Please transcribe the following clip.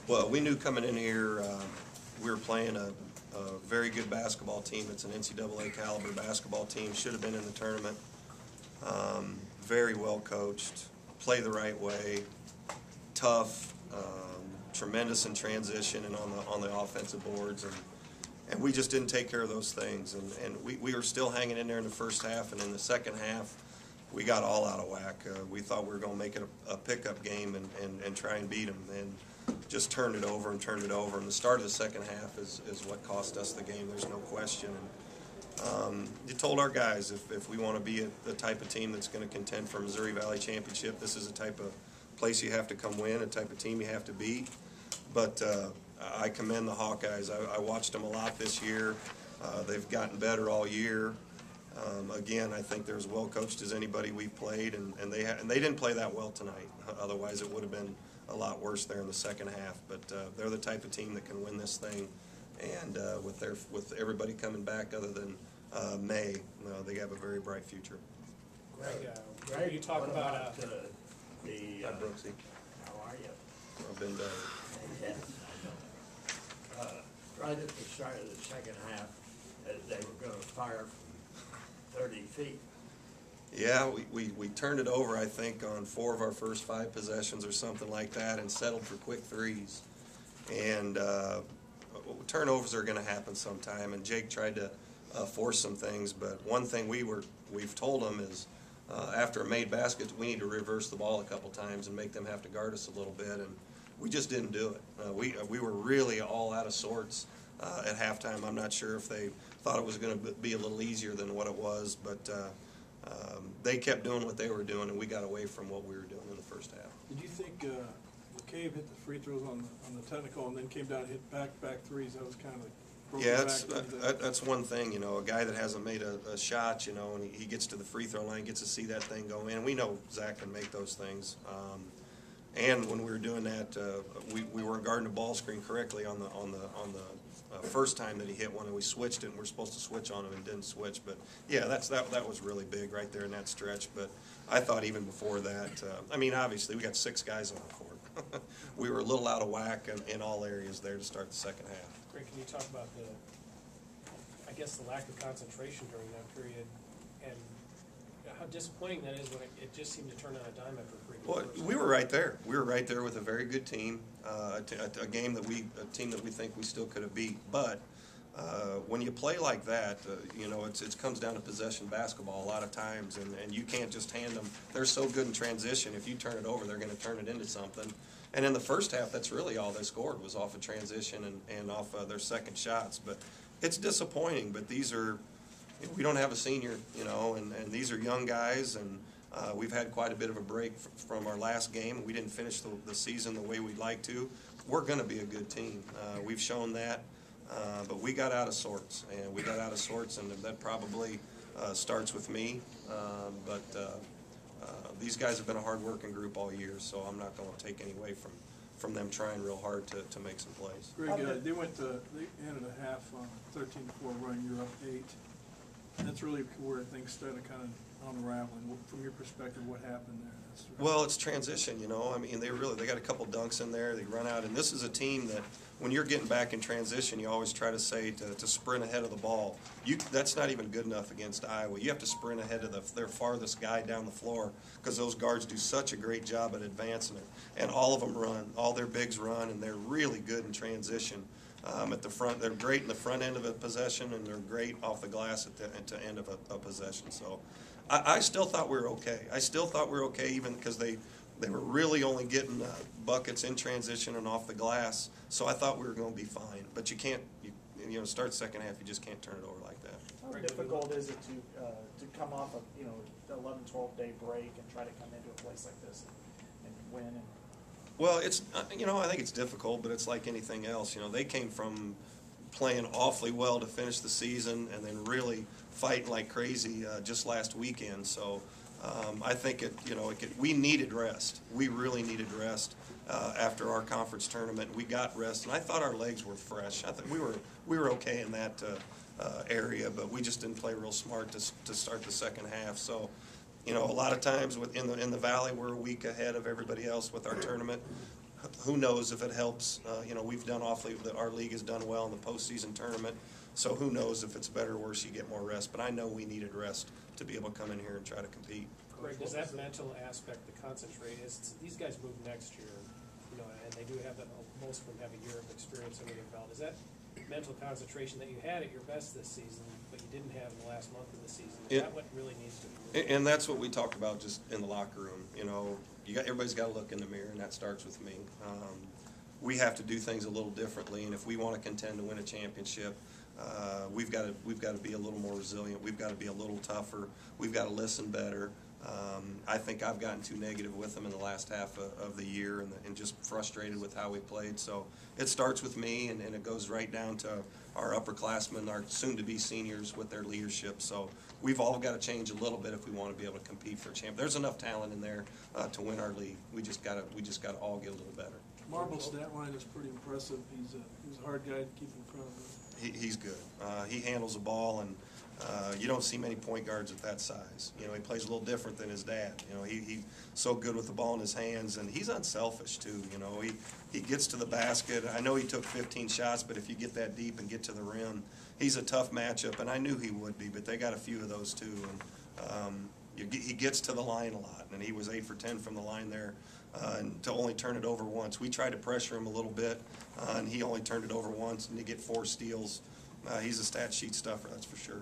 Well, we knew coming in here we were playing a very good basketball team. It's an NCAA caliber basketball team. Should have been in the tournament. Very well coached, play the right way, tough, tremendous in transition and on the offensive boards, and we just didn't take care of those things. And we were still hanging in there in the first half, and in the second half, we got all out of whack. We thought we were going to make it a pickup game and try and beat them, and just turned it over and turned it over. And the start of the second half is what cost us the game. There's no question. And you told our guys if we want to be the type of team that's going to contend for Missouri Valley Championship, this is a type of place you have to come win, a type of team you have to beat. But I commend the Hawkeyes. I watched them a lot this year. They've gotten better all year. Again, I think they're as well coached as anybody we've played, and they didn't play that well tonight. Otherwise, it would have been a lot worse there in the second half. But they're the type of team that can win this thing, and with everybody coming back other than May, they have a very bright future. Greg, you talk about Hi, Brooksy. How are you? I've been better. Right at the start of the second half, they were going to fire from 30 feet. Yeah, we turned it over, I think, on 4 of our first 5 possessions or something like that, and settled for quick threes. And turnovers are going to happen sometime, and Jake tried to force some things. But one thing we've told them is after a made basket, we need to reverse the ball a couple times and make them have to guard us a little bit, and we just didn't do it. We were really all out of sorts at halftime. I'm not sure if they thought it was going to be a little easier than what it was, but they kept doing what they were doing, and we got away from what we were doing in the first half. Did you think McCabe hit the free throws on the technical and then came down and hit back threes? That was kind of like that's one thing, a guy that hasn't made a shot, and he gets to the free throw line, gets to see that thing go in. We know Zach can make those things. And when we were doing that, we weren't guarding the ball screen correctly on the first time that he hit one, and we switched it, and we're supposed to switch on him and didn't switch. But yeah, that was really big right there in that stretch. But I thought even before that, obviously we got 6 guys on the court. We were a little out of whack in all areas there to start the second half. Greg, can you talk about the lack of concentration during that period, and how disappointing that is when it just seemed to turn on a dime after a pretty good Well, we were right there. We were right there with a very good team, a team that we think we still could have beat. But when you play like that, it comes down to possession basketball a lot of times, and you can't just hand them. They're so good in transition. If you turn it over, they're going to turn it into something. And in the first half, that's really all they scored was off of transition and off their second shots. But it's disappointing. But we don't have a senior, and these are young guys, and we've had quite a bit of a break from our last game. We didn't finish the season the way we'd like to. We're going to be a good team. We've shown that, but we got out of sorts, and that probably starts with me. But these guys have been a hard-working group all year, so I'm not going to take any away from them trying real hard to make some plays. Greg, they ended a half on 13-4 run. You're up 8. That's really where things started kind of unraveling. From your perspective, what happened there? Well, it's transition, they got a couple dunks in there. They run out, and this is a team that when you're getting back in transition, you always try to say to sprint ahead of the ball. That's not even good enough against Iowa. You have to sprint ahead of their farthest guy down the floor because those guards do such a great job at advancing it. And all of them run. All their bigs run, and they're really good in transition. At the front, they're great in the front end of a possession, and they're great off the glass at the end of a possession. So I still thought we were okay. I still thought we were okay, even because they were really only getting buckets in transition and off the glass. So I thought we were going to be fine. But you can't, start second half, you just can't turn it over like that. How difficult is it to come off of the 11-12 day break and try to come into a place like this and win? Well, it's I think it's difficult, but it's like anything else. They came from playing awfully well to finish the season and then really fighting like crazy just last weekend. So I think we needed rest. We really needed rest after our conference tournament. We got rest, and I thought our legs were fresh. I think we were okay in that area, but we just didn't play real smart to start the second half. So. A lot of times in the Valley, we're a week ahead of everybody else with our tournament. who knows if it helps? You know, we've done awfully, our league has done well in the postseason tournament, so who knows if it's better or worse, you get more rest. But I know we needed rest to be able to come in here and try to compete. Greg, does that mental aspect, the concentrate, these guys move next year, you know, and they do have, most of them have a year of experience under their belt. Is that mental concentration that you had at your best this season, but you didn't have in the last month of the season? Is that what really needs to be moved? And that's what we talked about just in the locker room. You know, everybody's got to look in the mirror, and that starts with me. We have to do things a little differently, and if we want to contend to win a championship, we've got to be a little more resilient. We've got to be a little tougher. We've got to listen better. I think I've gotten too negative with them in the last half of the year and just frustrated with how we played. So it starts with me, and it goes right down to our upperclassmen, our soon-to-be seniors with their leadership. So we've all got to change a little bit if we want to be able to compete for a champ. There's enough talent in there to win our league. We just got to all get a little better. Marble's stat line is pretty impressive. He's a hard guy to keep in front of him. He's good. He handles the ball, and you don't see many point guards at that size. You know, he plays a little different than his dad. You know, he's so good with the ball in his hands, and he's unselfish too. You know, he gets to the basket. I know he took 15 shots, but if you get that deep and get to the rim, he's a tough matchup, and I knew he would be, but they got a few of those too. And he gets to the line a lot, and he was 8 for 10 from the line there. And to only turn it over once. We tried to pressure him a little bit, and he only turned it over once, and to get 4 steals. He's a stat sheet stuffer, that's for sure.